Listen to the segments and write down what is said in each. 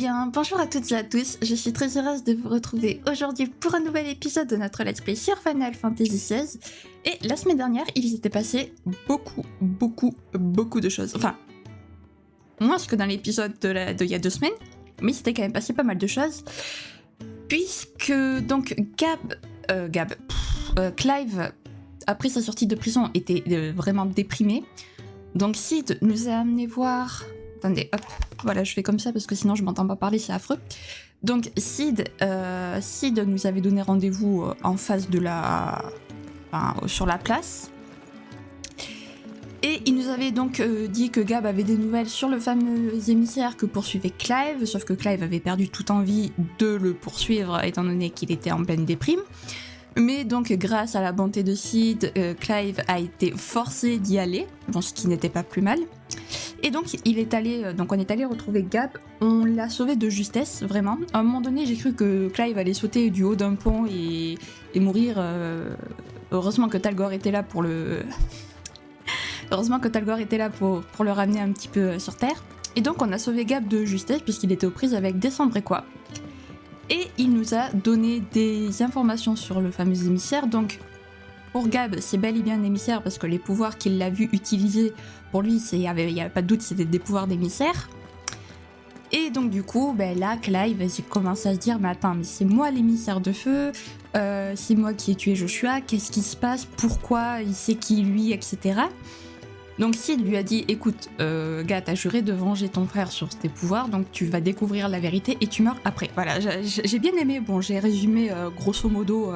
bien, bonjour à toutes et à tous, je suis très heureuse de vous retrouver aujourd'hui pour un nouvel épisode de notre Let's Play sur Final Fantasy XVI. Et la semaine dernière, il s'était passé beaucoup de choses. Enfin, moins que dans l'épisode de il y a 2 semaines, mais il s'était quand même passé pas mal de choses. Puisque donc Clive, après sa sortie de prison, était vraiment déprimé. Donc Cid nous a amené voir... Attendez, hop, voilà, je fais comme ça parce que sinon je m'entends pas parler, c'est affreux. Donc Cid nous avait donné rendez-vous en face de sur la place. Et il nous avait donc dit que Gab avait des nouvelles sur le fameux émissaire que poursuivait Clive, sauf que Clive avait perdu toute envie de le poursuivre étant donné qu'il était en pleine déprime. Mais donc grâce à la bonté de Cid, Clive a été forcé d'y aller, bon, ce qui n'était pas plus mal. Et donc on est allé retrouver Gab, on l'a sauvé de justesse, vraiment. À un moment donné, j'ai cru que Clive allait sauter du haut d'un pont et mourir. Heureusement que Talgor était là pour le... Heureusement que Talgor était là pour le ramener un petit peu sur Terre. Et donc on a sauvé Gab de justesse puisqu'il était aux prises avec des Sambrequois. Et il nous a donné des informations sur le fameux émissaire. Donc pour Gab, c'est bel et bien un émissaire parce que les pouvoirs qu'il l'a vu utiliser, pour lui, il n'y avait pas de doute, c'était des pouvoirs d'émissaire. Et donc du coup, là, Clive commence à se dire, mais attends, mais c'est moi l'émissaire de feu, c'est moi qui ai tué Joshua, qu'est-ce qui se passe, pourquoi, il sait qui lui, etc. Donc Cid lui a dit, écoute, gars, t'as juré de venger ton frère sur tes pouvoirs, donc tu vas découvrir la vérité et tu meurs après. Voilà, j'ai bien aimé, bon, j'ai résumé grosso modo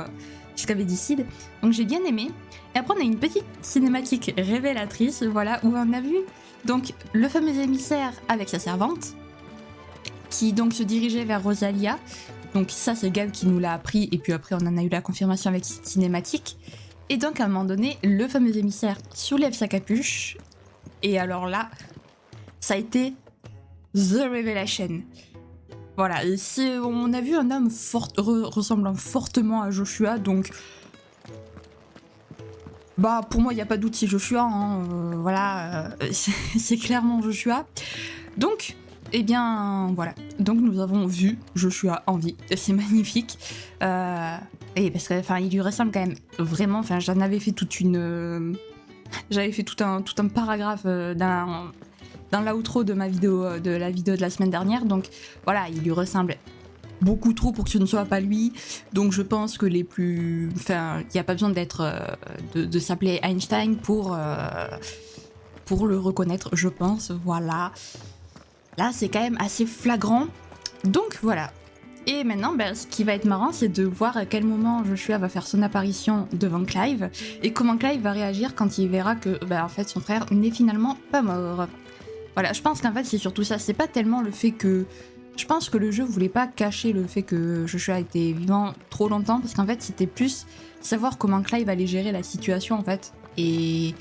ce qu'avait dit Cid, donc j'ai bien aimé. Et après on a une petite cinématique révélatrice, voilà, où on a vu donc le fameux émissaire avec sa servante, qui donc se dirigeait vers Rosalia. Donc ça c'est Gab qui nous l'a appris, et puis après on en a eu la confirmation avec cette cinématique. Et donc à un moment donné, le fameux émissaire soulève sa capuche, et alors là, ça a été The Revelation. Voilà, on a vu un homme ressemblant fortement à Joshua, donc... pour moi, il n'y a pas de doute, c'est Joshua, c'est clairement Joshua. Donc, voilà. Donc nous avons vu Joshua en vie, c'est magnifique. Et parce que, il lui ressemble quand même vraiment, j'en avais fait j'avais fait tout un paragraphe dans l'outro de ma vidéo, de la vidéo de la semaine dernière, donc voilà, il lui ressemble beaucoup trop pour que ce ne soit pas lui, donc je pense que il n'y a pas besoin de s'appeler Einstein pour le reconnaître, je pense, voilà. Là, c'est quand même assez flagrant, donc voilà. Et maintenant, ce qui va être marrant, c'est de voir à quel moment Joshua va faire son apparition devant Clive, et comment Clive va réagir quand il verra que, en fait, son frère n'est finalement pas mort. Voilà, je pense qu'en fait, c'est surtout ça, c'est pas tellement le fait que... Je pense que le jeu voulait pas cacher le fait que Joshua était vivant trop longtemps, parce qu'en fait, c'était plus savoir comment Clive allait gérer la situation, en fait, et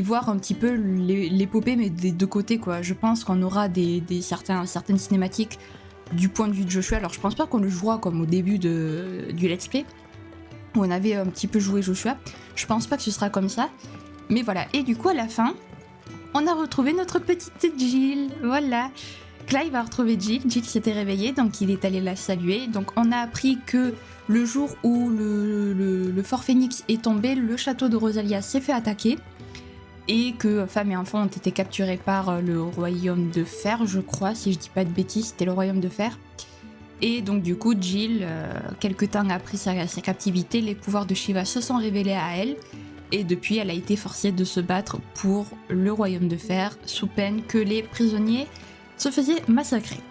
voir un petit peu l'épopée, mais des deux côtés, quoi. Je pense qu'on aura certaines cinématiques du point de vue de Joshua. Alors je pense pas qu'on le jouera comme au début du let's play où on avait un petit peu joué Joshua, je pense pas que ce sera comme ça, mais voilà. Et du coup à la fin on a retrouvé notre petite Jill, voilà. Clive a retrouvé Jill s'était réveillée, donc il est allé la saluer. Donc on a appris que le jour où le Fort Phoenix est tombé, le château de Rosalia s'est fait attaquer, et que femmes et enfants ont été capturés par le royaume de fer, je crois, si je dis pas de bêtises, c'était le royaume de fer. Et donc du coup, Jill, quelque temps après sa captivité, les pouvoirs de Shiva se sont révélés à elle, et depuis, elle a été forcée de se battre pour le royaume de fer, sous peine que les prisonniers se faisaient massacrer.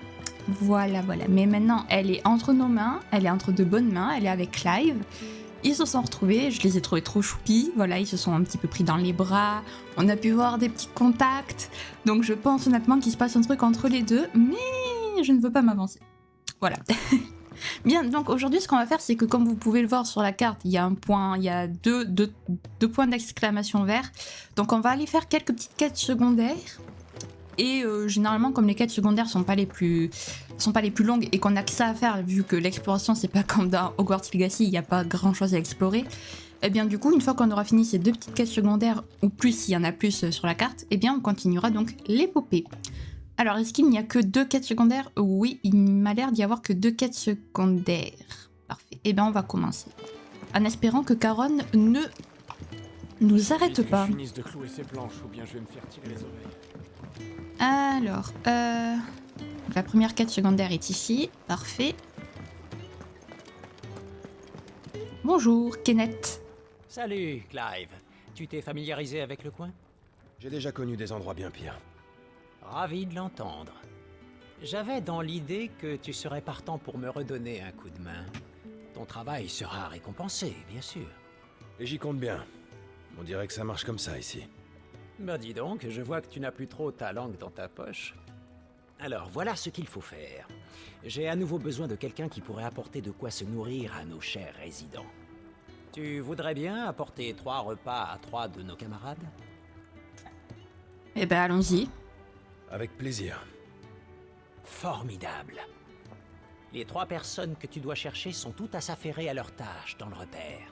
Voilà. Mais maintenant, elle est entre nos mains, elle est entre de bonnes mains, elle est avec Clive. Ils se sont retrouvés, je les ai trouvés trop choupis, voilà, ils se sont un petit peu pris dans les bras, on a pu voir des petits contacts, donc je pense honnêtement qu'il se passe un truc entre les deux, mais je ne veux pas m'avancer. Voilà. Bien, donc aujourd'hui ce qu'on va faire, c'est que comme vous pouvez le voir sur la carte, il y a deux points d'exclamation vert, donc on va aller faire quelques petites quêtes secondaires. Et généralement, comme les quêtes secondaires sont pas les plus longues et qu'on a que ça à faire, vu que l'exploration c'est pas comme dans Hogwarts Legacy, il n'y a pas grand chose à explorer, et bien du coup, une fois qu'on aura fini ces 2 petites quêtes secondaires, ou plus s'il y en a plus sur la carte, et bien on continuera donc l'épopée. Alors, est-ce qu'il n'y a que 2 quêtes secondaires? Oui, il m'a l'air d'y avoir que 2 quêtes secondaires. Parfait. Eh bien, on va commencer. En espérant que Caronne ne nous arrête pas. Je finisse de clouer ces planches ou bien je vais me faire tirer les oreilles. Alors, la première quête secondaire est ici. Parfait. Bonjour, Kenneth. Salut, Clive. Tu t'es familiarisé avec le coin? J'ai déjà connu des endroits bien pires. Ravi de l'entendre. J'avais dans l'idée que tu serais partant pour me redonner un coup de main. Ton travail sera récompensé, bien sûr. Et j'y compte bien. On dirait que ça marche comme ça ici. Bah dis donc, je vois que tu n'as plus trop ta langue dans ta poche. Alors, voilà ce qu'il faut faire. J'ai à nouveau besoin de quelqu'un qui pourrait apporter de quoi se nourrir à nos chers résidents. Tu voudrais bien apporter 3 repas à 3 de nos camarades? Eh ben, allons-y. Avec plaisir. Formidable. Les 3 personnes que tu dois chercher sont toutes à s'affairer à leur tâche dans le repère.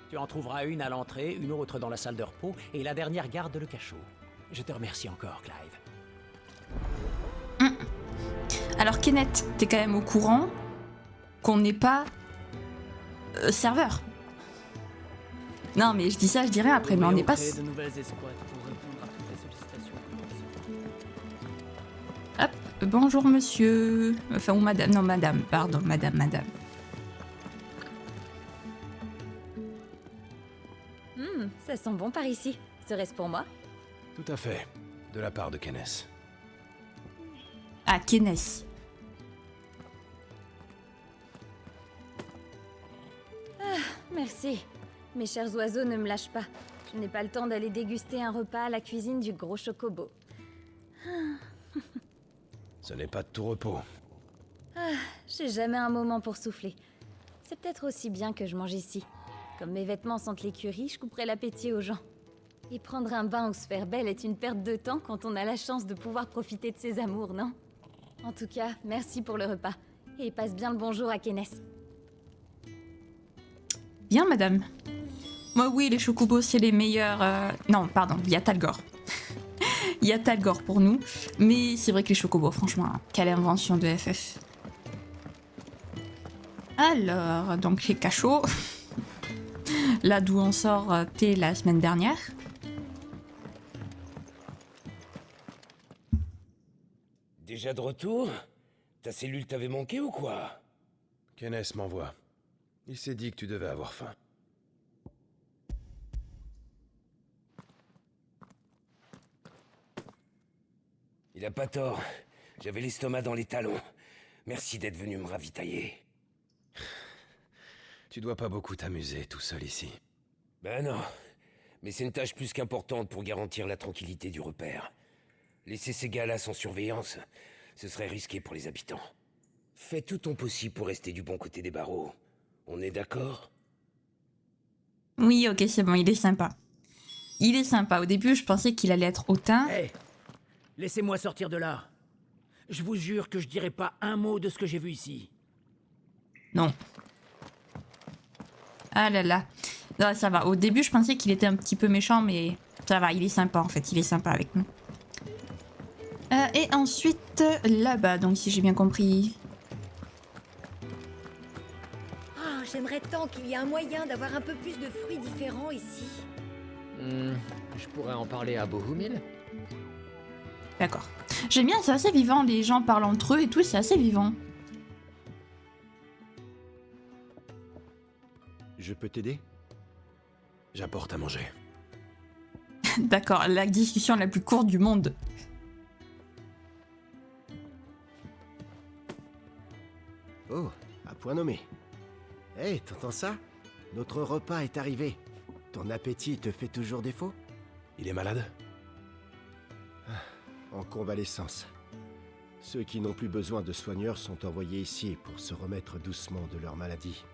Tu en trouveras une à l'entrée, une autre dans la salle de repos, et la dernière garde le cachot. Je te remercie encore, Clive. Alors, Kenneth, t'es quand même au courant qu'on n'est pas serveur. Non, mais je dis ça, je dis rien après, mais on n'est pas... de nouvelles escouades pour répondre à toutes les sollicitations. Hop, bonjour monsieur. Enfin, ou madame, non, madame, pardon, madame. Ça sent bon par ici. Serait-ce pour moi? Tout à fait. De la part de Kenneth. Ah, Kenneth. Merci. Mes chers oiseaux ne me lâchent pas. Je n'ai pas le temps d'aller déguster un repas à la cuisine du gros chocobo. Ce n'est pas de tout repos. J'ai jamais un moment pour souffler. C'est peut-être aussi bien que je mange ici. Comme mes vêtements sentent l'écurie, je couperai l'appétit aux gens. Et prendre un bain ou se faire belle est une perte de temps quand on a la chance de pouvoir profiter de ses amours, non? En tout cas, merci pour le repas. Et passe bien le bonjour à Kenneth. Bien, madame. Moi, oui, les chocobos, c'est les meilleurs... Non, pardon, il y a Talgor. Il y a Talgor pour nous. Mais c'est vrai que les chocobos, franchement, quelle invention de FF. Alors, donc les cachots. Là d'où on sortait la semaine dernière. Déjà de retour? Ta cellule t'avait manqué ou quoi? Kenneth m'envoie. Il s'est dit que tu devais avoir faim. Il a pas tort. J'avais l'estomac dans les talons. Merci d'être venu me ravitailler. Tu dois pas beaucoup t'amuser tout seul ici. Ben non. Mais c'est une tâche plus qu'importante pour garantir la tranquillité du repère. Laisser ces gars-là sans surveillance, ce serait risqué pour les habitants. Fais tout ton possible pour rester du bon côté des barreaux. On est d'accord? Oui, ok, c'est bon, il est sympa. Il est sympa. Au début, je pensais qu'il allait être hautain. Hé, laissez-moi sortir de là. Je vous jure que je dirai pas un mot de ce que j'ai vu ici. Non. Ah là là. Non, ça va. Au début, je pensais qu'il était un petit peu méchant, mais ça va, il est sympa en fait. Il est sympa avec nous. Et ensuite, là-bas, donc si j'ai bien compris. Oh, j'aimerais tant qu'il y ait un moyen d'avoir un peu plus de fruits différents ici. Je pourrais en parler à Bohumil. D'accord. J'aime bien, c'est assez vivant. Les gens parlent entre eux et tout, c'est assez vivant. Je peux t'aider? J'apporte à manger. D'accord, la discussion la plus courte du monde. Oh, à point nommé. Hé, t'entends ça? Notre repas est arrivé. Ton appétit te fait toujours défaut? Il est malade? En convalescence. Ceux qui n'ont plus besoin de soigneurs sont envoyés ici pour se remettre doucement de leur maladie.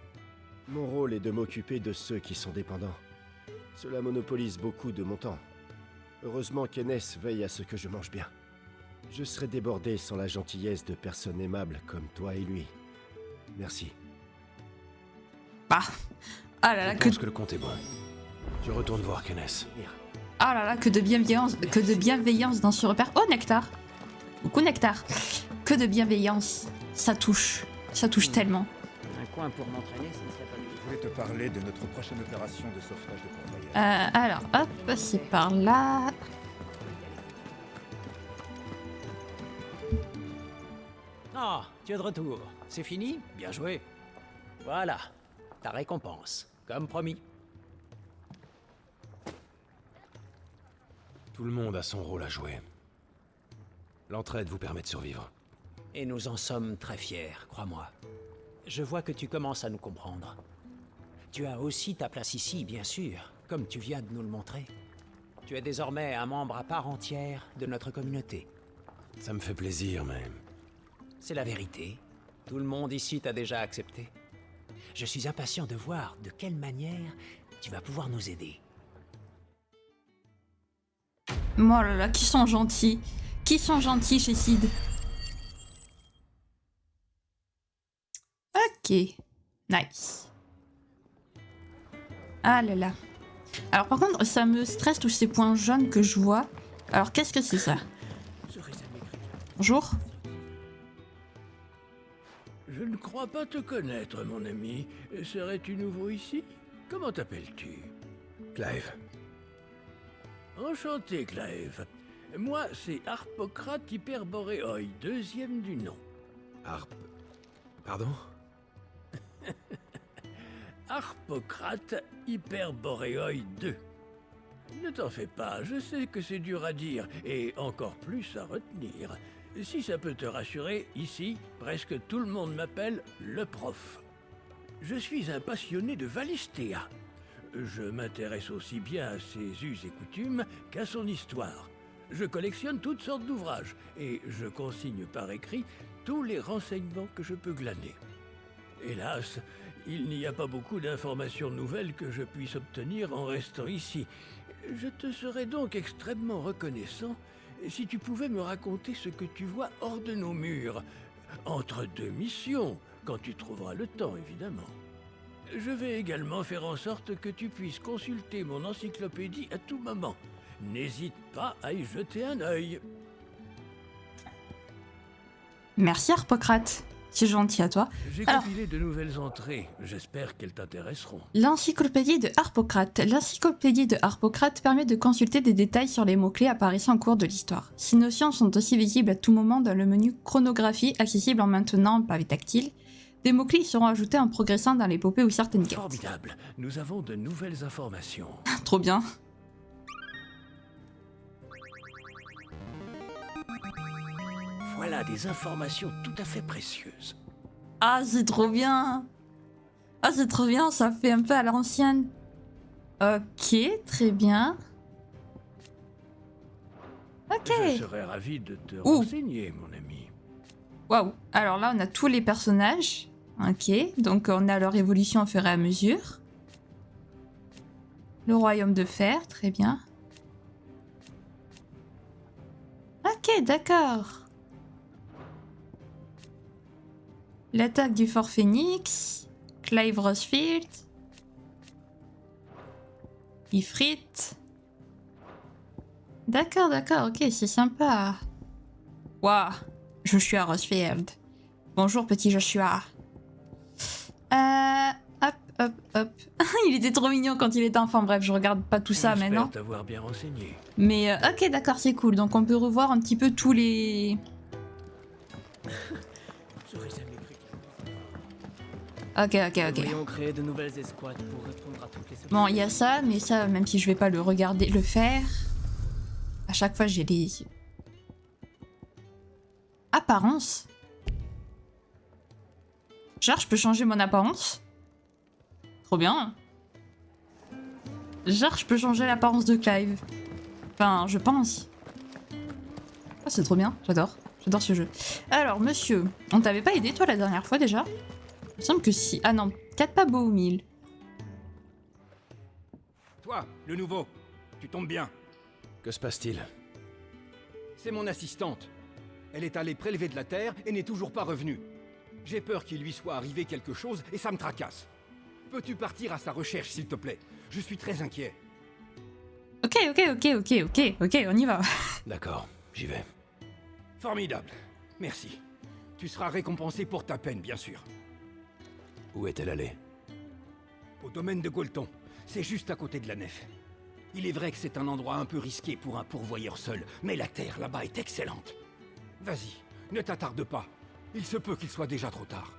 Mon rôle est de m'occuper de ceux qui sont dépendants. Cela monopolise beaucoup de mon temps. Heureusement Kenneth veille à ce que je mange bien. Je serais débordé sans la gentillesse de personnes aimables comme toi et lui. Merci. Ah, ah là là, Je pense que le compte est bon. Je retourne voir Kenneth. Ah là là, que de bienveillance dans ce repère. Oh, Nectar. Coucou, Nectar. Que de bienveillance. Ça touche tellement. Un coin pour m'entraîner, ce ne serait pas du tout. Je voulais te parler de notre prochaine opération de sauvetage de Port-Royal. Alors, hop, c'est par là. Ah, tu es de retour. C'est fini? Bien joué. Voilà, ta récompense, comme promis. Tout le monde a son rôle à jouer. L'entraide vous permet de survivre. Et nous en sommes très fiers, crois-moi. Je vois que tu commences à nous comprendre. Tu as aussi ta place ici, bien sûr, comme tu viens de nous le montrer. Tu es désormais un membre à part entière de notre communauté. Ça me fait plaisir, mais... C'est la vérité. Tout le monde ici t'a déjà accepté. Je suis impatient de voir de quelle manière tu vas pouvoir nous aider. Oh là là, qui sont gentils. Qui sont gentils chez Sid. Ok. Nice. Ah là là. Alors par contre, ça me stresse tous ces points jaunes que je vois. Alors qu'est-ce que c'est ça? Bonjour. Je ne crois pas te connaître, mon ami. Serais-tu nouveau ici? Comment t'appelles-tu? Clive. Enchanté, Clive. Moi, c'est Harpocrate Hyperboreoi, deuxième du nom. Pardon? Harpocrate Hyperboreoi 2. Ne t'en fais pas, je sais que c'est dur à dire, et encore plus à retenir. Si ça peut te rassurer, ici, presque tout le monde m'appelle le prof. Je suis un passionné de Valistea. Je m'intéresse aussi bien à ses us et coutumes qu'à son histoire. Je collectionne toutes sortes d'ouvrages, et je consigne par écrit tous les renseignements que je peux glaner. Hélas, il n'y a pas beaucoup d'informations nouvelles que je puisse obtenir en restant ici. Je te serais donc extrêmement reconnaissant si tu pouvais me raconter ce que tu vois hors de nos murs, entre deux missions, quand tu trouveras le temps, évidemment. Je vais également faire en sorte que tu puisses consulter mon encyclopédie à tout moment. N'hésite pas à y jeter un œil. Merci Harpocrate. C'est gentil à toi. J'ai compilé de nouvelles entrées. J'espère qu'elles t'intéresseront. L'encyclopédie de Harpocrate. L'encyclopédie de Harpocrate permet de consulter des détails sur les mots-clés apparaissant au cours de l'histoire. Ces notions sont aussi visibles à tout moment dans le menu chronographie, accessible en maintenant pavé tactile. Des mots-clés seront ajoutés en progressant dans l'épopée ou certaines cartes. Formidable. Nous avons de nouvelles informations. Trop bien. Voilà des informations tout à fait précieuses. Ah, c'est trop bien. Ah, c'est trop bien, ça fait un peu à l'ancienne. Ok, très bien. Ok. Je serais ravi de te renseigner, mon ami. Waouh. Alors là, on a tous les personnages. Ok, donc on a leur évolution au fur et à mesure. Le royaume de fer, très bien. Ok, d'accord. L'attaque du Fort Phoenix. Clive Rosfield. Ifrit. D'accord, d'accord, ok, c'est sympa. Waouh, Joshua Rosfield. Bonjour petit Joshua. Hop, hop, hop. Il était trop mignon quand il était enfant. Bref, je regarde pas tout ça maintenant. J'espère t'avoir bien renseigné. Mais ok, d'accord, c'est cool. Donc on peut revoir un petit peu tous les... Ok. Créer de nouvelles escouades pour répondre à toutes les... Bon, il y a ça, mais ça, même si je vais pas le regarder, le faire, à chaque fois j'ai les... Apparence. Genre, je peux changer mon apparence? Trop bien. Genre, je peux changer l'apparence de Clive. Enfin, je pense. Oh, c'est trop bien, j'adore. J'adore ce jeu. Alors, monsieur, on t'avait pas aidé, toi, la dernière fois, déjà? Il me semble que si. Ah non, peut-être pas Bohumil. Toi, le nouveau, tu tombes bien. Que se passe-t-il? C'est mon assistante. Elle est allée prélever de la terre et n'est toujours pas revenue. J'ai peur qu'il lui soit arrivé quelque chose et ça me tracasse. Peux-tu partir à sa recherche, s'il te plaît? Je suis très inquiet. Ok, Ok, on y va. D'accord, j'y vais. Formidable. Merci. Tu seras récompensé pour ta peine, bien sûr. Où est-elle allée? Au domaine de Golton. C'est juste à côté de la nef. Il est vrai que c'est un endroit un peu risqué pour un pourvoyeur seul, mais la terre là-bas est excellente. Vas-y, ne t'attarde pas. Il se peut qu'il soit déjà trop tard.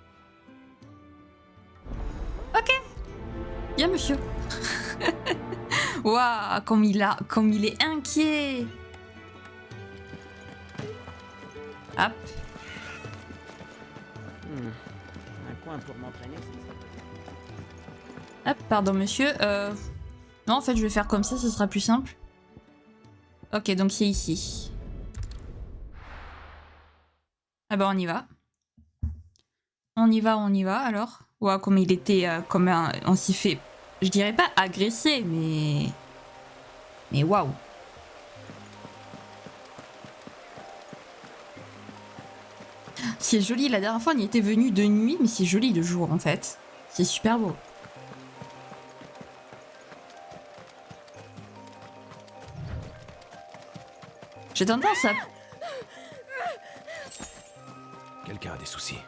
Ok. Bien, monsieur. Waouh, comme il est inquiet. Hop. Un coin pour m'entraîner. Hop, pardon, monsieur. Non, en fait, je vais faire comme ça, ce sera plus simple. Ok, donc c'est ici. Ah bah, on y va. On y va, alors. Waouh, comme il était... on s'y fait... Je dirais pas agresser, mais... Mais waouh. C'est joli, la dernière fois on y était venu de nuit, mais c'est joli de jour en fait. C'est super beau. J'ai tendance à... Quelqu'un a des soucis.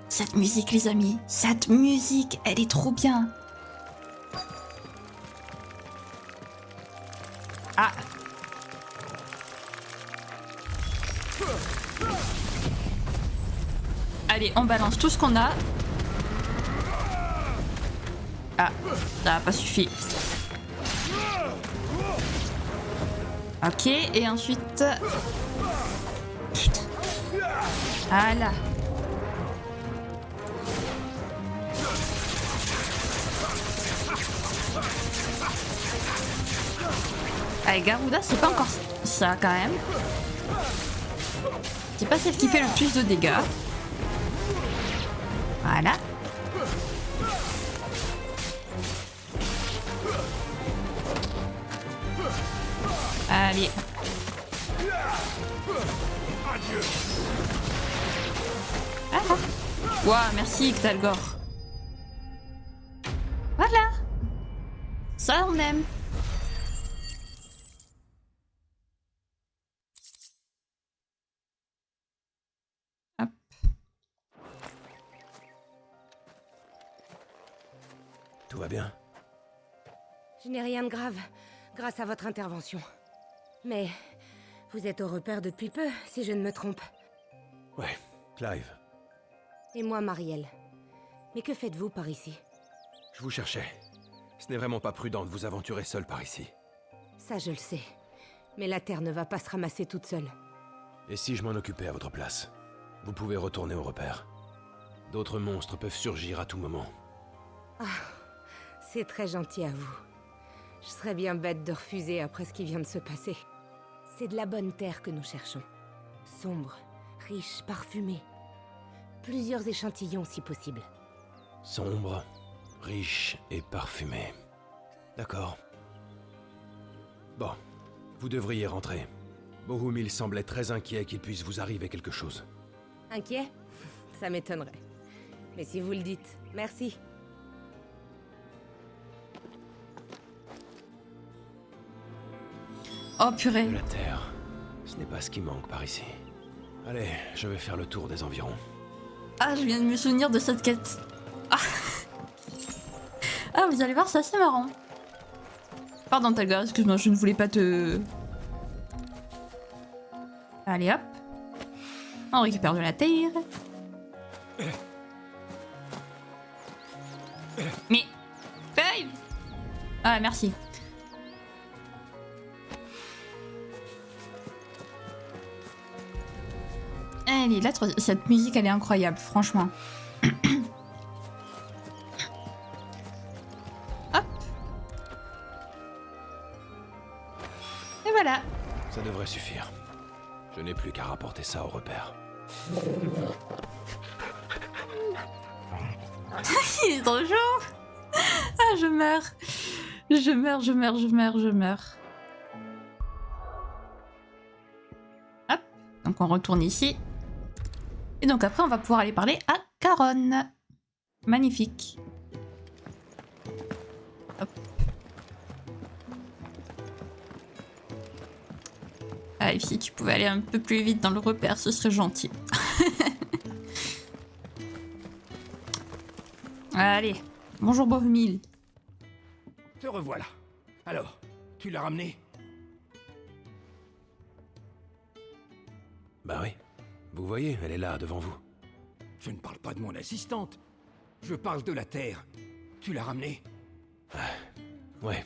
Cette musique les amis, cette musique, elle est trop bien. Ah. Allez, on balance tout ce qu'on a. Ah, ça n'a pas suffi. Ok, et ensuite... Putain. Voilà. Allez, Garuda, c'est pas encore ça quand même. C'est pas celle qui fait le plus de dégâts. Voilà. Allez. Ah. Ouah, merci Ktalgor. Voilà. Ça, on aime. Hop. Tout va bien? Je n'ai rien de grave, grâce à votre intervention. Mais vous êtes au repère depuis peu, si je ne me trompe. Ouais, Clive. Et moi, Marielle. Mais que faites-vous par ici? Je vous cherchais. Ce n'est vraiment pas prudent de vous aventurer seul par ici. Ça, je le sais. Mais la Terre ne va pas se ramasser toute seule. Et si je m'en occupais à votre place? Vous pouvez retourner au repère. D'autres monstres peuvent surgir à tout moment. Ah, c'est très gentil à vous. Je serais bien bête de refuser après ce qui vient de se passer. C'est de la bonne terre que nous cherchons. Sombre, riche, parfumée. Plusieurs échantillons si possible. Sombre, riche et parfumé. D'accord. Bon, vous devriez rentrer. Bohumil semblait très inquiet qu'il puisse vous arriver quelque chose. Inquiet? Ça m'étonnerait. Mais si vous le dites, merci. Oh purée. De la terre. Ce n'est pas ce qui manque par ici. Allez, je vais faire le tour des environs. Ah, je viens de me souvenir de cette quête. Ah, ah vous allez voir, c'est assez marrant. Pardon Talgar, excuse-moi, je ne voulais pas te... Allez hop. On récupère de la terre. Mais... Babe. Ah, merci. Allez, là, cette musique, elle est incroyable, franchement. Hop. Et voilà. Ça devrait suffire. Je n'ai plus qu'à rapporter ça au repère. Il est trop chaud. Ah, je meurs. Je meurs. Hop. Donc, on retourne ici. Et donc, après, on va pouvoir aller parler à Charon. Magnifique. Hop. Allez, si tu pouvais aller un peu plus vite dans le repère, ce serait gentil. Allez, bonjour Bohumil. Te revoilà. Alors, tu l'as ramené? Bah oui. Vous voyez, elle est là, devant vous. Je ne parle pas de mon assistante. Je parle de la Terre. Tu l'as ramené? Ouais.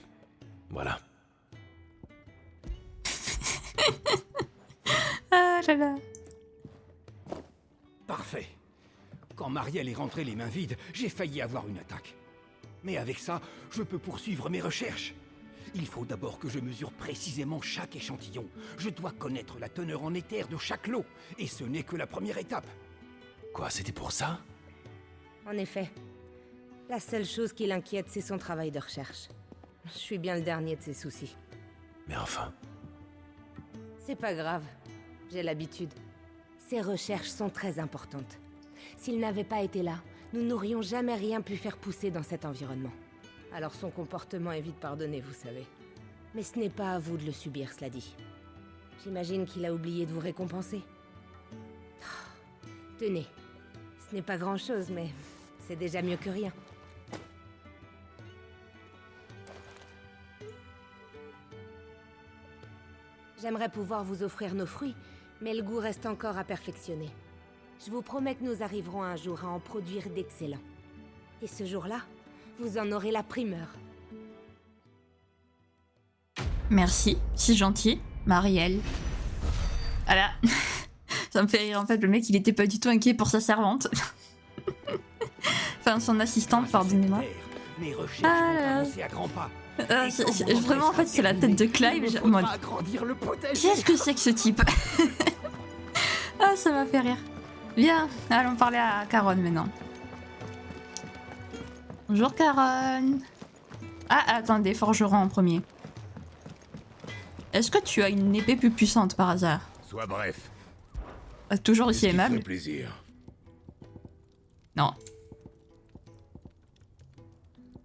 Voilà. Ah là là. Parfait. Quand Marielle est rentrée les mains vides, j'ai failli avoir une attaque. Mais avec ça, je peux poursuivre mes recherches. Il faut d'abord que je mesure précisément chaque échantillon. Je dois connaître la teneur en éther de chaque lot. Et ce n'est que la première étape. Quoi, c'était pour ça? En effet. La seule chose qui l'inquiète, c'est son travail de recherche. Je suis bien le dernier de ses soucis. Mais enfin... C'est pas grave. J'ai l'habitude. Ses recherches sont très importantes. S'il n'avait pas été là, nous n'aurions jamais rien pu faire pousser dans cet environnement. Alors son comportement est vite pardonné, vous savez. Mais ce n'est pas à vous de le subir, cela dit. J'imagine qu'il a oublié de vous récompenser. Oh, tenez. Ce n'est pas grand-chose, mais c'est déjà mieux que rien. J'aimerais pouvoir vous offrir nos fruits, mais le goût reste encore à perfectionner. Je vous promets que nous arriverons un jour à en produire d'excellents. Et ce jour-là, vous en aurez la primeur. Merci, si gentil, Marielle. Voilà. Ça me fait rire en fait, le mec il était pas du tout inquiet pour sa servante. Enfin, son assistante, pardonnez-moi. Mes recherches Ah vont là là. avancer à grands pas. Vraiment, en fait, c'est la tête de Clive. Moi, qu'est-ce que c'est que ce type? Ah, ça m'a fait rire. Viens, allons parler à Caronne maintenant. Bonjour Caronne. Ah, attendez, forgeron en premier. Est-ce que tu as une épée plus puissante par hasard? Sois bref. Toujours aussi aimable. Plaisir. Non.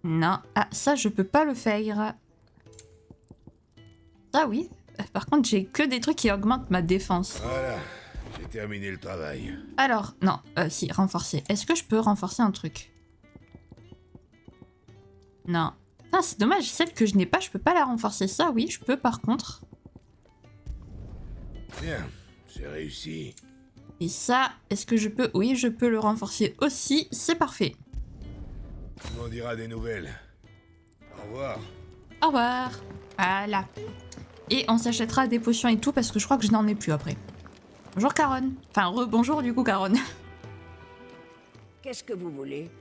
Non. Ah, ça, je peux pas le faire. Ah oui. Par contre, j'ai que des trucs qui augmentent ma défense. Voilà, j'ai terminé le travail. Alors, non. Si, renforcer. Est-ce que je peux renforcer un truc? Non. Ah, c'est dommage. Celle que je n'ai pas, je peux pas la renforcer. Ça, oui, je peux par contre. Bien, c'est réussi. Et ça, est-ce que je peux? Oui, je peux le renforcer aussi. C'est parfait. Tu m'en diras des nouvelles. Au revoir. Au revoir. Voilà. Et on s'achètera des potions et tout parce que je crois que je n'en ai plus après. Bonjour Caronne. Enfin, rebonjour du coup Caronne. Qu'est-ce que vous voulez?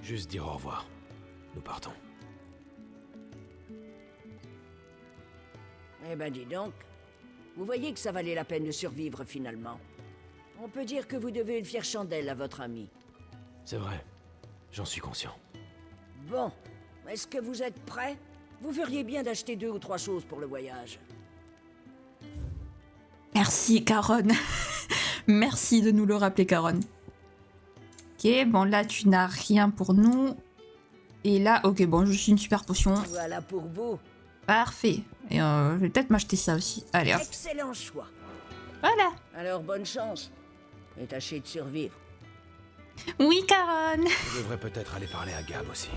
Juste dire au revoir. Nous partons. Eh ben dis donc. Vous voyez que ça valait la peine de survivre finalement. On peut dire que vous devez une fière chandelle à votre ami. C'est vrai. J'en suis conscient. Bon, est-ce que vous êtes prêts? Vous feriez bien d'acheter 2 ou 3 choses pour le voyage. Merci Caronne. Merci de nous le rappeler Caronne. Ok, bon là tu n'as rien pour nous. Et là, ok, bon, je suis une super potion. Voilà pour vous. Parfait. Et je vais peut-être m'acheter ça aussi. Allez hop. Excellent choix. Voilà. Alors bonne chance. Et tâchez de survivre. Oui, Caronne. Je devrais peut-être aller parler à Gab aussi.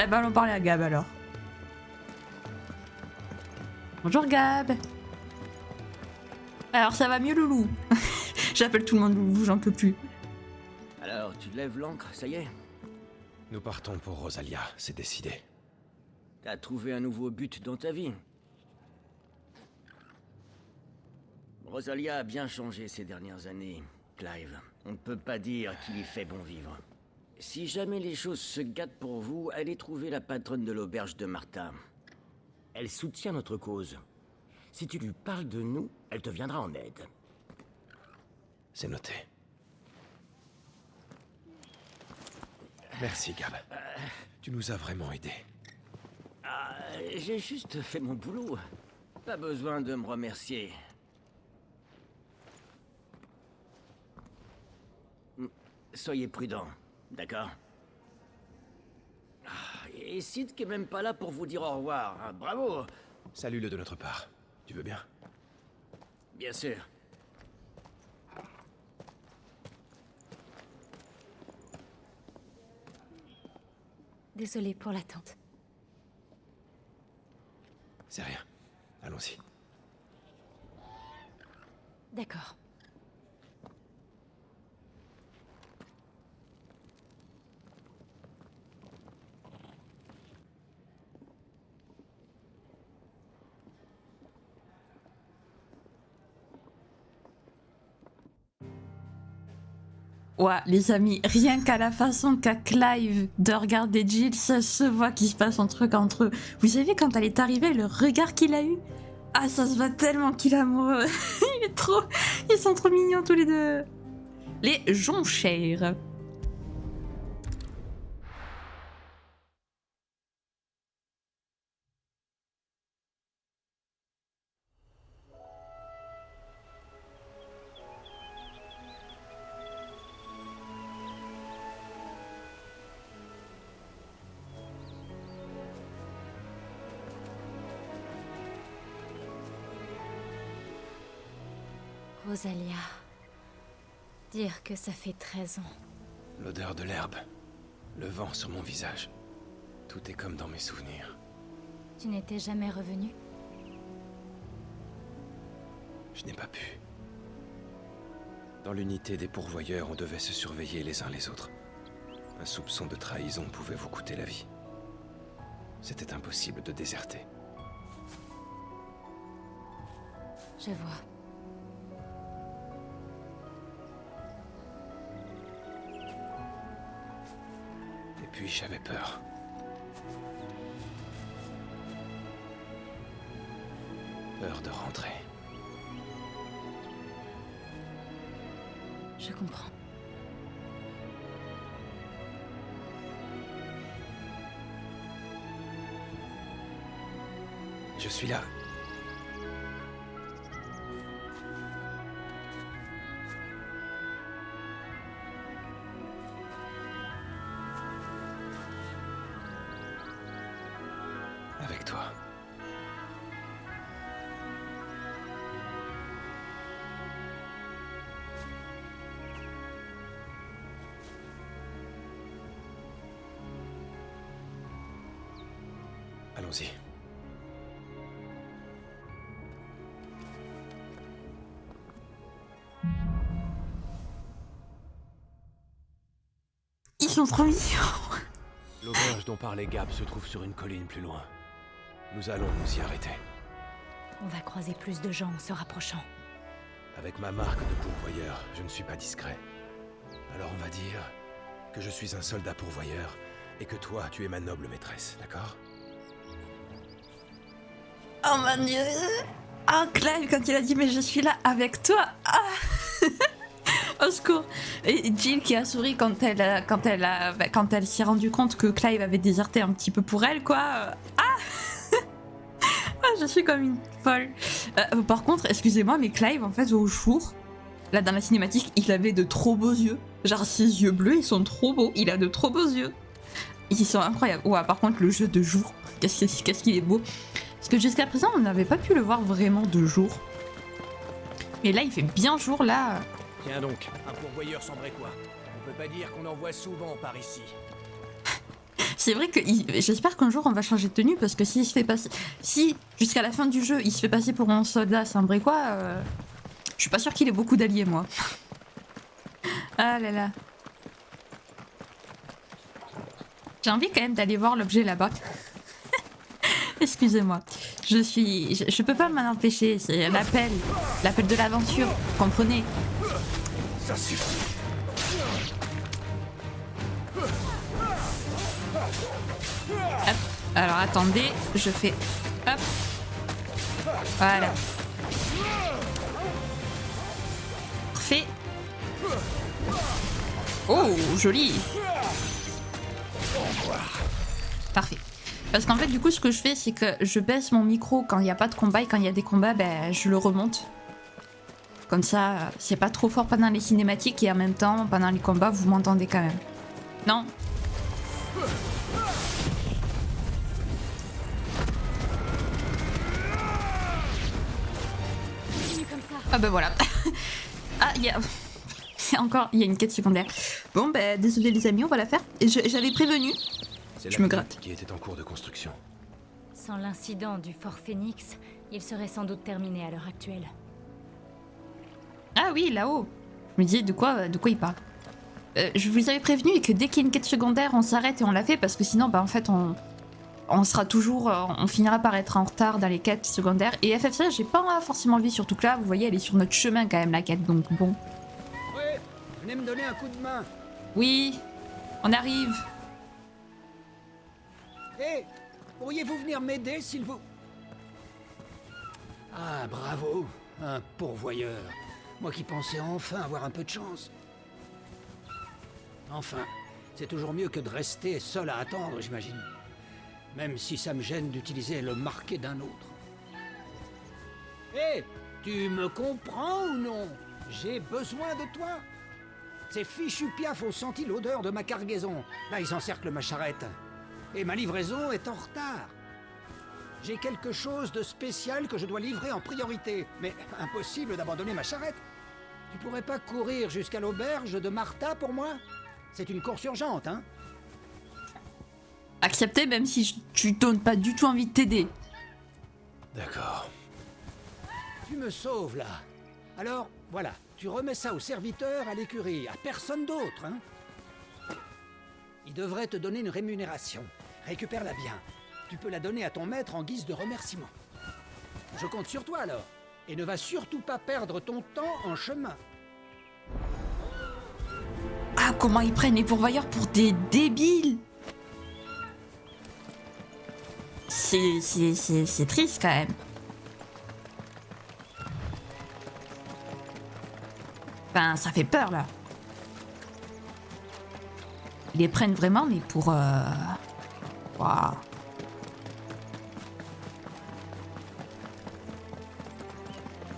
Eh ben, allons parler à Gab alors. Bonjour Gab. Alors, ça va mieux, Loulou? J'appelle tout le monde Loulou, j'en peux plus. Alors, tu lèves l'ancre, ça y est? Nous partons pour Rosalia, c'est décidé. T'as trouvé un nouveau but dans ta vie? Rosalia a bien changé ces dernières années, Clive. On ne peut pas dire qu'il y fait bon vivre. Si jamais les choses se gâtent pour vous, allez trouver la patronne de l'auberge de Martha. Elle soutient notre cause. Si tu lui parles de nous, elle te viendra en aide. C'est noté. Merci, Gab. Tu nous as vraiment aidés. J'ai juste fait mon boulot. Pas besoin de me remercier. Soyez prudents, d'accord? Et Sid qui est même pas là pour vous dire au revoir. Hein. Bravo! Salut-le de notre part. Tu veux bien? Bien sûr. Désolée pour l'attente. C'est rien. Allons-y. D'accord. Ouais, les amis, rien qu'à la façon qu'a Clive de regarder Jill, ça se voit qu'il se passe un truc entre eux. Vous savez, quand elle est arrivée, le regard qu'il a eu? Ah, ça se voit tellement qu'il est amoureux. Il est trop... Ils sont trop mignons tous les deux. Les jonchères. Rosalia. Dire que ça fait 13 ans. L'odeur de l'herbe. Le vent sur mon visage. Tout est comme dans mes souvenirs. Tu n'étais jamais revenu? Je n'ai pas pu. Dans l'unité des pourvoyeurs, on devait se surveiller les uns les autres. Un soupçon de trahison pouvait vous coûter la vie. C'était impossible de déserter. Je vois. Et puis j'avais peur. Peur de rentrer. Je comprends. Je suis là. Avec toi. Allons-y. Ils sont trop mignons. L'auberge dont parlait Gab se trouve sur une colline plus loin. Nous allons nous y arrêter. On va croiser plus de gens en se rapprochant. Avec ma marque de pourvoyeur, je ne suis pas discret. Alors on va dire que je suis un soldat pourvoyeur et que toi, tu es ma noble maîtresse, d'accord? Oh mon dieu. Ah, Clive, quand il a dit mais je suis là avec toi. Ah. Au secours. Et Jill qui a souri quand elle s'est rendue compte que Clive avait déserté un petit peu pour elle, quoi. Ah. Ah, je suis comme une folle. Par contre, excusez-moi, mais Clive, en fait, au jour, là dans la cinématique, il avait de trop beaux yeux. Genre, ses yeux bleus, ils sont trop beaux. Il a de trop beaux yeux. Ils sont incroyables. Ouais, par contre, le jeu de jour, qu'est-ce qu'il est beau. Parce que jusqu'à présent, on n'avait pas pu le voir vraiment de jour. Mais là, il fait bien jour, là. Tiens donc, un pourvoyeur sans quoi. On peut pas dire qu'on en voit souvent par ici. C'est vrai que j'espère qu'un jour on va changer de tenue parce que s'il se fait passer, si jusqu'à la fin du jeu il se fait passer pour un soldat Saint-Brécois, je suis pas sûre qu'il ait beaucoup d'alliés moi. Ah là là. J'ai envie quand même d'aller voir l'objet là-bas. Excusez-moi, je peux pas m'en empêcher, c'est l'appel de l'aventure, vous comprenez? Ça suffit. Hop. Alors attendez, je fais hop. Voilà. Parfait. Oh, joli. Parfait. Parce qu'en fait, du coup, ce que je fais, c'est que je baisse mon micro quand il n'y a pas de combat et quand il y a des combats, ben, je le remonte. Comme ça, c'est pas trop fort pendant les cinématiques et en même temps, pendant les combats, vous m'entendez quand même. Non? Continue comme ça. Ah bah voilà. Ah, il y a... Encore, il y a une quête secondaire. Bon bah désolé les amis, on va la faire. J'avais prévenu. C'est Je la me plaque gratte. qui était en cours de construction. Sans l'incident du Fort Phoenix, il serait sans doute terminé à l'heure actuelle. Ah oui, là-haut. Je me disais de quoi il parle. Je vous avais prévenu et que dès qu'il y a une quête secondaire, on s'arrête et on la fait parce que sinon, bah en fait, on sera toujours, on finira par être en retard dans les quêtes secondaires. Et FF16, j'ai pas forcément envie, surtout que là, vous voyez, elle est sur notre chemin quand même la quête, donc bon. Ouais, venez me donner un coup de main. Oui, on arrive. Hé, pourriez-vous venir m'aider, s'il vous... Ah, bravo, un pourvoyeur. Moi qui pensais enfin avoir un peu de chance. Enfin, c'est toujours mieux que de rester seul à attendre, j'imagine. Même si ça me gêne d'utiliser le marqué d'un autre. Hé, tu me comprends ou non? J'ai besoin de toi. Ces fichus piafs ont senti l'odeur de ma cargaison. Là, ils encerclent ma charrette. Et ma livraison est en retard. J'ai quelque chose de spécial que je dois livrer en priorité. Mais impossible d'abandonner ma charrette. Tu pourrais pas courir jusqu'à l'auberge de Martha pour moi? C'est une course urgente, hein? Accepter même si tu donnes pas du tout envie de t'aider. D'accord. Tu me sauves, là. Alors, voilà. Tu remets ça au serviteur à l'écurie, à personne d'autre, hein? Il devrait te donner une rémunération. Récupère-la bien. Tu peux la donner à ton maître en guise de remerciement. Je compte sur toi, alors. Et ne va surtout pas perdre ton temps en chemin. Ah, comment ils prennent les pourvoyeurs pour des débiles. C'est triste quand même. Enfin, ça fait peur là. Ils les prennent vraiment, mais pour... Waouh.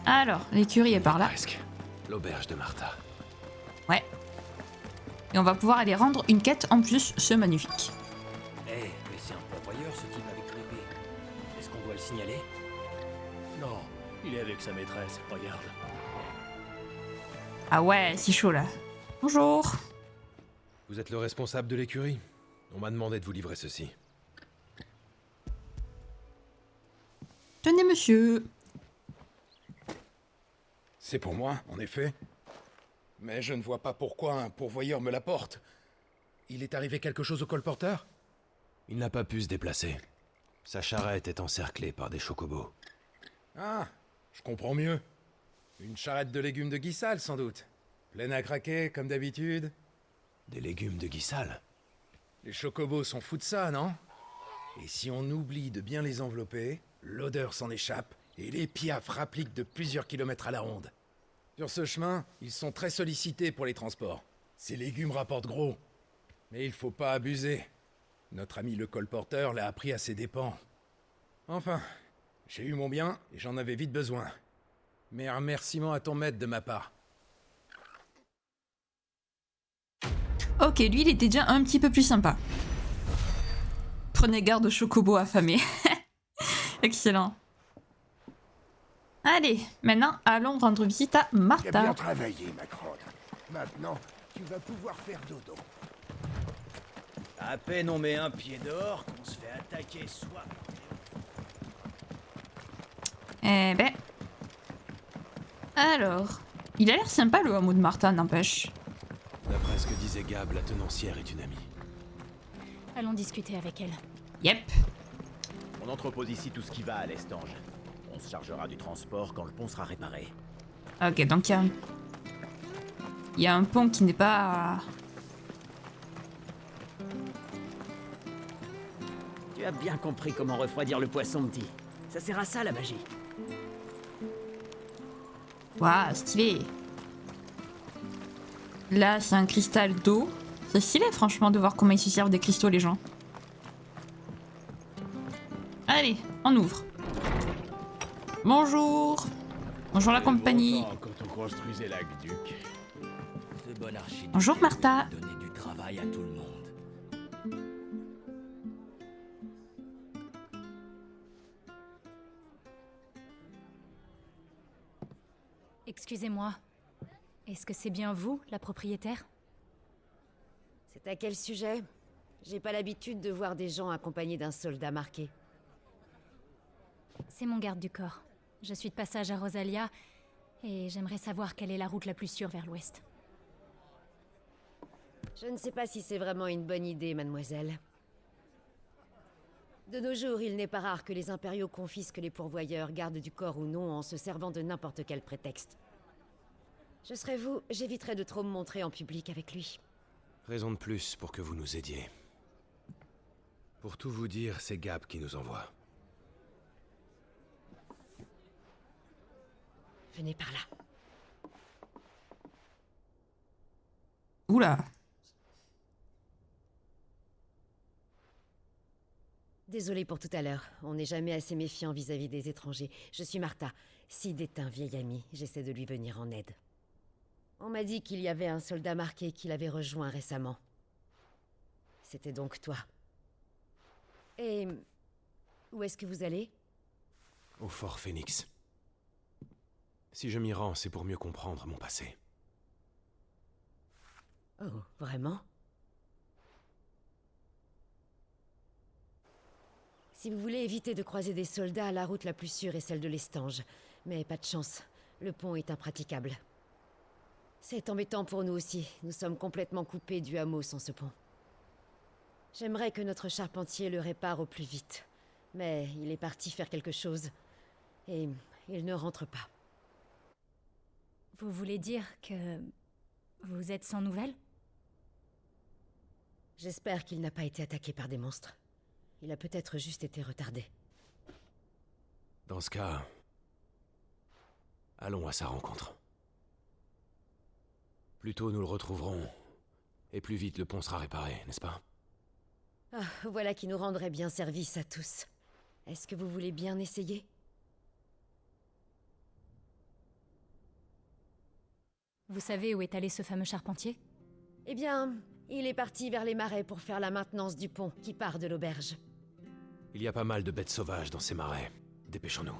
Alors, l'écurie est par là. Presque. L'auberge de Martha. Ouais. Et on va pouvoir aller rendre une quête en plus, c'est magnifique. Eh, mais c'est un pourvoyeur ce type avec l'épée. Est-ce qu'on doit le signaler? Non, il est avec sa maîtresse, regarde. Ah ouais, c'est chaud là. Bonjour. Vous êtes le responsable de l'écurie? On m'a demandé de vous livrer ceci. Tenez monsieur. C'est pour moi, en effet. Mais je ne vois pas pourquoi un pourvoyeur me l'apporte. Il est arrivé quelque chose au colporteur? Il n'a pas pu se déplacer. Sa charrette est encerclée par des chocobos. Ah, je comprends mieux. Une charrette de légumes de Guissal, sans doute. Pleine à craquer, comme d'habitude. Des légumes de Guissal? Les chocobos sont fous de ça, non? Et si on oublie de bien les envelopper, l'odeur s'en échappe, et les piafs rappliquent de plusieurs kilomètres à la ronde. Sur ce chemin, ils sont très sollicités pour les transports. Ces légumes rapportent gros. Mais il faut pas abuser. Notre ami le colporteur l'a appris à ses dépens. Enfin, j'ai eu mon bien, et j'en avais vite besoin. Mais un remerciement à ton maître de ma part. Ok, lui il était déjà un petit peu plus sympa. Prenez garde aux chocobos affamés. Excellent. Allez, maintenant allons rendre visite à T'as Martha. bien travaillé, Macron. Maintenant, tu vas pouvoir faire dodo. À peine on met un pied dehors qu'on se fait attaquer soi. Eh ben... Alors... Il a l'air sympa le hameau de Martha, n'empêche. D'après ce que disait Gab, la tenancière est une amie. Allons discuter avec elle. Yep. On entrepose ici tout ce qui va à l'Estange. On se chargera du transport quand le pont sera réparé. Ok, donc il y a un pont qui n'est pas... Tu as bien compris comment refroidir le poisson, petit. Ça sert à ça, la magie. Waouh, stylé. Là, c'est un cristal d'eau. C'est stylé, franchement, de voir comment ils se servent des cristaux, les gens. Allez, on ouvre. Bonjour. Bonjour la compagnie. Quand on construisait l'aqueduc. Ce bon archiduc Bonjour Martha. donnait du travail à tout le monde. Excusez-moi. Est-ce que c'est bien vous, la propriétaire? C'est à quel sujet? J'ai pas l'habitude de voir des gens accompagnés d'un soldat marqué. C'est mon garde du corps. Je suis de passage à Rosalia, et j'aimerais savoir quelle est la route la plus sûre vers l'ouest. Je ne sais pas si c'est vraiment une bonne idée, mademoiselle. De nos jours, il n'est pas rare que les impériaux confisquent les pourvoyeurs, gardes du corps ou non, en se servant de n'importe quel prétexte. Je serais vous, j'éviterais de trop me montrer en public avec lui. Raison de plus pour que vous nous aidiez. Pour tout vous dire, c'est Gab qui nous envoie. Venez par là. Oula. Désolée pour tout à l'heure. On n'est jamais assez méfiant vis-à-vis des étrangers. Je suis Martha. Sid est un vieil ami. J'essaie de lui venir en aide. On m'a dit qu'il y avait un soldat marqué qui l'avait rejoint récemment. C'était donc toi. Et... où est-ce que vous allez? Au Fort Phoenix. Si je m'y rends, c'est pour mieux comprendre mon passé. Oh, vraiment? Si vous voulez éviter de croiser des soldats, la route la plus sûre est celle de l'Estange. Mais pas de chance, le pont est impraticable. C'est embêtant pour nous aussi, nous sommes complètement coupés du hameau sans ce pont. J'aimerais que notre charpentier le répare au plus vite. Mais il est parti faire quelque chose. Et il ne rentre pas. Vous voulez dire que... vous êtes sans nouvelles? J'espère qu'il n'a pas été attaqué par des monstres. Il a peut-être juste été retardé. Dans ce cas... allons à sa rencontre. Plus tôt nous le retrouverons, et plus vite le pont sera réparé, n'est-ce pas? Ah, voilà qui nous rendrait bien service à tous. Est-ce que vous voulez bien essayer? Vous savez où est allé ce fameux charpentier? Eh bien, il est parti vers les marais pour faire la maintenance du pont qui part de l'auberge. Il y a pas mal de bêtes sauvages dans ces marais. Dépêchons-nous.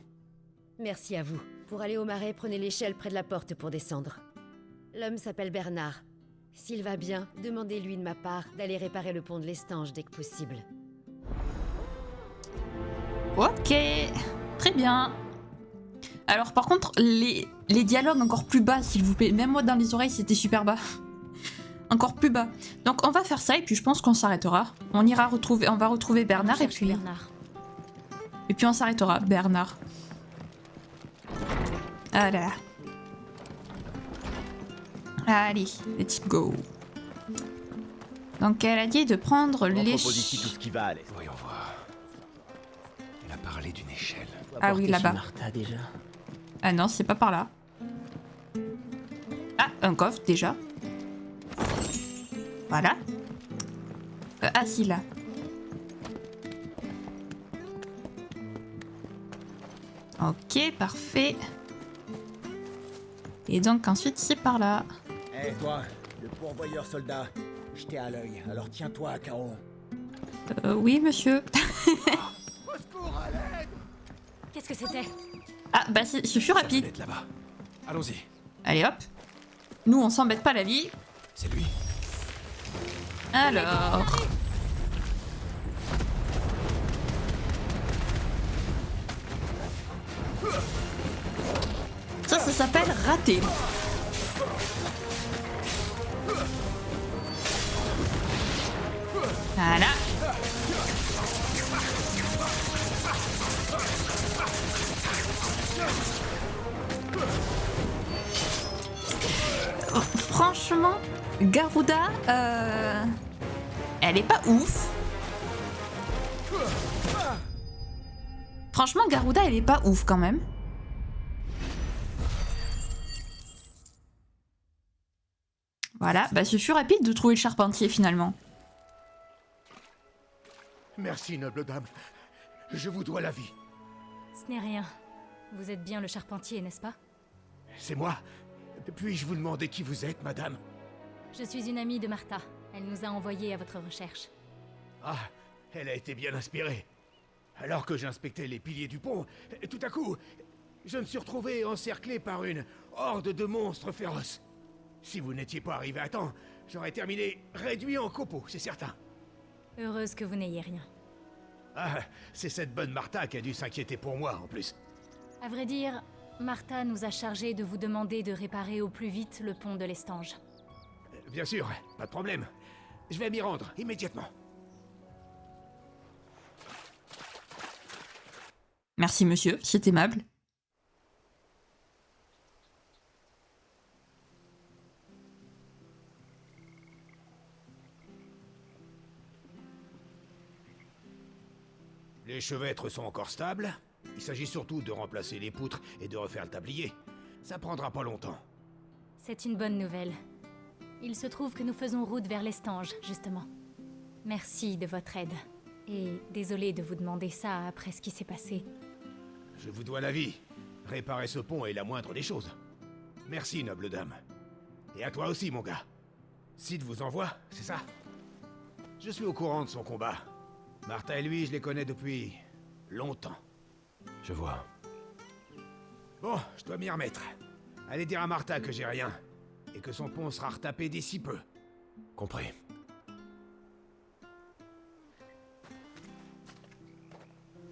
Merci à vous. Pour aller au marais, prenez l'échelle près de la porte pour descendre. L'homme s'appelle Bernard. S'il va bien, demandez-lui de ma part d'aller réparer le pont de l'Estange dès que possible. Ok, très bien. Alors par contre, les dialogues encore plus bas, s'il vous plaît. Même moi dans les oreilles, c'était super bas. Encore plus bas. Donc on va faire ça et puis je pense qu'on s'arrêtera. On va retrouver Bernard et puis... Bernard. Et puis on s'arrêtera, Bernard. Ah là là. Allez, let's go. Donc elle a dit de prendre les... On propose ici tout ce qui va à l'est. Voyons voir. Elle a parlé d'une échelle. Ah oui, là-bas. Martha déjà. Ah non, c'est pas par là. Ah, un coffre déjà. Voilà. Ah si, là. Ok, parfait. Et donc ensuite c'est par là. Hé toi, le pourvoyeur soldat, je t'ai à l'œil, alors tiens-toi à carreau. Oui monsieur. Au secours, à l'aide! Qu'est-ce que c'était? Ah bah c'est fut rapide. Là-bas. Allons-y. Allez hop. Nous on s'embête pas la vie. C'est lui. Alors... Ça s'appelle rater. Voilà. Oh, franchement, Garuda, elle est pas ouf. Franchement, Garuda, elle est pas ouf quand même. Voilà, bah ce fut rapide de trouver le charpentier finalement. Merci, noble dame. Je vous dois la vie. Ce n'est rien. Vous êtes bien le charpentier, n'est-ce pas? C'est moi. Puis-je vous demander qui vous êtes, madame? Je suis une amie de Martha. Elle nous a envoyés à votre recherche. Ah, elle a été bien inspirée. Alors que j'inspectais les piliers du pont, tout à coup, je me suis retrouvé encerclé par une horde de monstres féroces. Si vous n'étiez pas arrivé à temps, j'aurais terminé réduit en copeaux, c'est certain. Heureuse que vous n'ayez rien. Ah, c'est cette bonne Martha qui a dû s'inquiéter pour moi, en plus. À vrai dire, Martha nous a chargé de vous demander de réparer au plus vite le pont de l'Estange. Bien sûr, pas de problème. Je vais m'y rendre, immédiatement. Merci monsieur, c'est aimable. Les chevêtres sont encore stables. Il s'agit surtout de remplacer les poutres et de refaire le tablier. Ça prendra pas longtemps. C'est une bonne nouvelle. Il se trouve que nous faisons route vers l'Estange, justement. Merci de votre aide. Et désolé de vous demander ça après ce qui s'est passé. Je vous dois la vie. Réparer ce pont est la moindre des choses. Merci, noble dame. Et à toi aussi, mon gars. Sid vous envoie, c'est ça? Je suis au courant de son combat. Martha et lui, je les connais depuis... longtemps. Je vois. Bon, je dois m'y remettre. Allez dire à Martha que j'ai rien. Et que son pont sera retapé d'ici peu. Compris.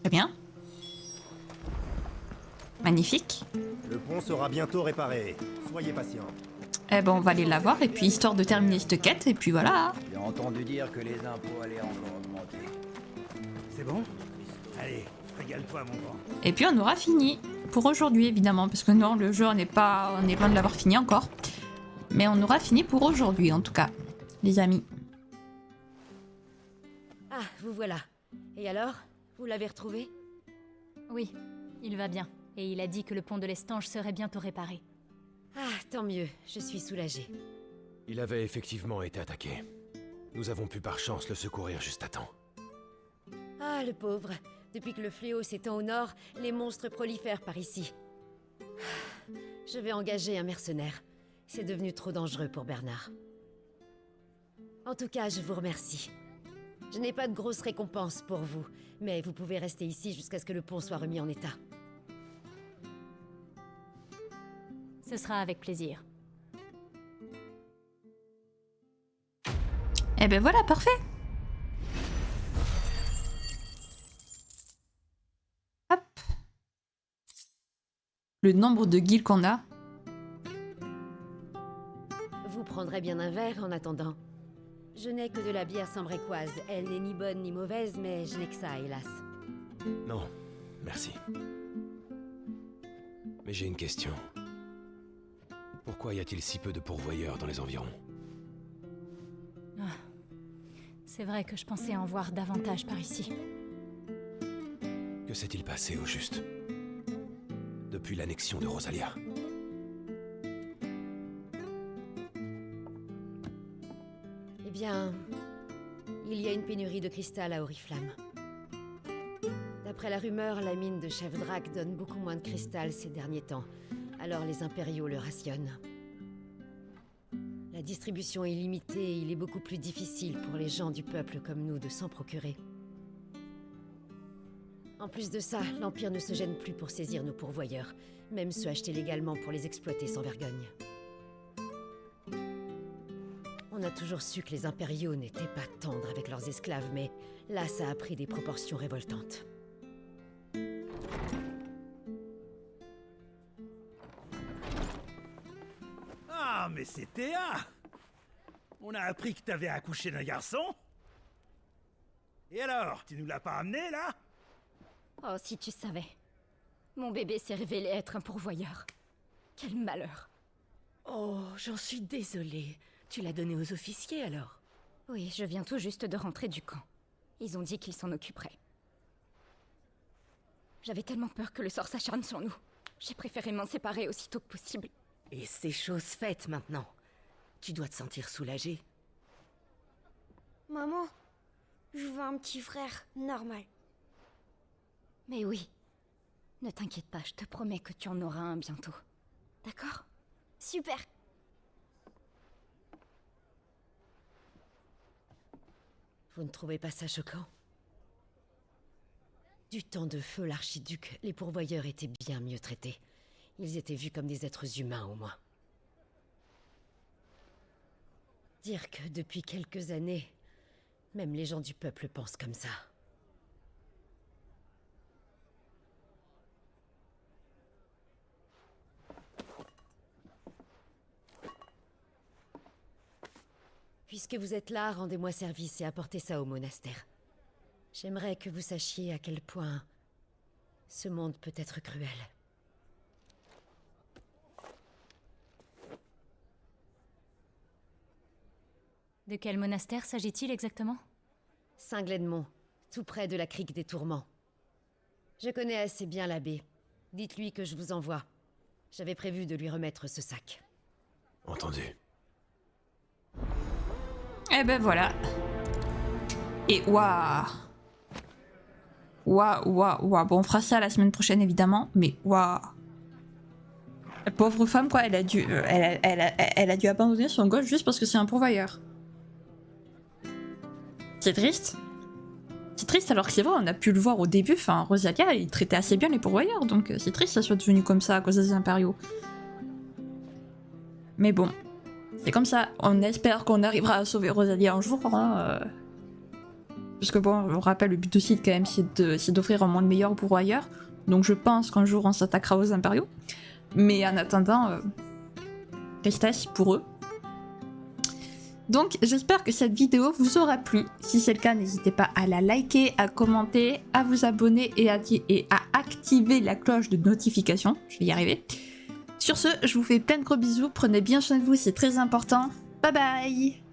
Très bien. Magnifique. Le pont sera bientôt réparé. Soyez patient. Eh ben on va aller la voir et puis histoire de terminer cette quête et puis voilà. J'ai entendu dire que les impôts allaient encore augmenter. C'est bon? Allez, régale-toi, mon grand. Et puis on aura fini pour aujourd'hui évidemment parce que non le jeu on est loin de l'avoir fini encore. Mais on aura fini pour aujourd'hui en tout cas, les amis. Ah, vous voilà. Et alors? Vous l'avez retrouvé? Oui, il va bien. Et il a dit que le pont de l'Estange serait bientôt réparé. Ah, tant mieux. Je suis soulagée. Il avait effectivement été attaqué. Nous avons pu par chance le secourir juste à temps. Ah, le pauvre. Depuis que le fléau s'étend au nord, les monstres prolifèrent par ici. Je vais engager un mercenaire. C'est devenu trop dangereux pour Bernard. En tout cas, je vous remercie. Je n'ai pas de grosse récompense pour vous, mais vous pouvez rester ici jusqu'à ce que le pont soit remis en état. Ce sera avec plaisir. Eh ben voilà, parfait. Hop. Le nombre de guilds qu'on a. Vous prendrez bien un verre en attendant. Je n'ai que de la bière sambrécoise. Elle n'est ni bonne ni mauvaise, mais je n'ai que ça, hélas. Non, merci. Mais j'ai une question. Pourquoi y a-t-il si peu de pourvoyeurs dans les environs? Ah. C'est vrai que je pensais en voir davantage par ici. Que s'est-il passé au juste? Depuis l'annexion de Rosalia? Eh bien, il y a une pénurie de cristal à Oriflamme. D'après la rumeur, la mine de Chef Drac donne beaucoup moins de cristal ces derniers temps, alors les impériaux le rationnent. La distribution est limitée et il est beaucoup plus difficile pour les gens du peuple comme nous de s'en procurer. En plus de ça, l'Empire ne se gêne plus pour saisir nos pourvoyeurs, même ceux achetés légalement pour les exploiter sans vergogne. On a toujours su que les impériaux n'étaient pas tendres avec leurs esclaves, mais là, ça a pris des proportions révoltantes. Ah, mais c'est Théa! On a appris que t'avais accouché d'un garçon? Et alors, tu nous l'as pas amené, là? Oh, si tu savais. Mon bébé s'est révélé être un pourvoyeur. Quel malheur. Oh, j'en suis désolée. Tu l'as donné aux officiers, alors? Oui, je viens tout juste de rentrer du camp. Ils ont dit qu'ils s'en occuperaient. J'avais tellement peur que le sort s'acharne sur nous. J'ai préféré m'en séparer aussitôt que possible. Et c'est chose faite maintenant. Tu dois te sentir soulagée. Maman, je veux un petit frère normal. Mais oui. Ne t'inquiète pas, je te promets que tu en auras un bientôt. D'accord? Super. Vous ne trouvez pas ça choquant? Du temps de feu l'archiduc, les pourvoyeurs étaient bien mieux traités. Ils étaient vus comme des êtres humains, au moins. Dire que depuis quelques années, même les gens du peuple pensent comme ça. Puisque vous êtes là, rendez-moi service et apportez ça au monastère. J'aimerais que vous sachiez à quel point ce monde peut être cruel. De quel monastère s'agit-il exactement? Saint-Gledmont, tout près de la crique des Tourments. Je connais assez bien l'abbé. Dites-lui que je vous envoie. J'avais prévu de lui remettre ce sac. Entendu. Eh ben voilà. Et waouh. Waouh. Bon, on fera ça la semaine prochaine évidemment, mais waouh. La pauvre femme quoi, elle a dû abandonner son gosse juste parce que c'est un pourvoyeur. C'est triste. C'est triste alors que c'est vrai, on a pu le voir au début, enfin Rosalia il traitait assez bien les pourvoyeurs, donc c'est triste que ça soit devenu comme ça à cause des impériaux. Mais bon, c'est comme ça, on espère qu'on arrivera à sauver Rosalia un jour, hein, parce que bon, on rappelle, le but du site quand même c'est d'offrir un monde meilleur aux pourvoyeurs, donc je pense qu'un jour on s'attaquera aux impériaux, mais en attendant, tristesse pour eux. Donc j'espère que cette vidéo vous aura plu. Si c'est le cas, n'hésitez pas à la liker, à commenter, à vous abonner et à activer la cloche de notification. Je vais y arriver. Sur ce, je vous fais plein de gros bisous. Prenez bien soin de vous, c'est très important. Bye bye!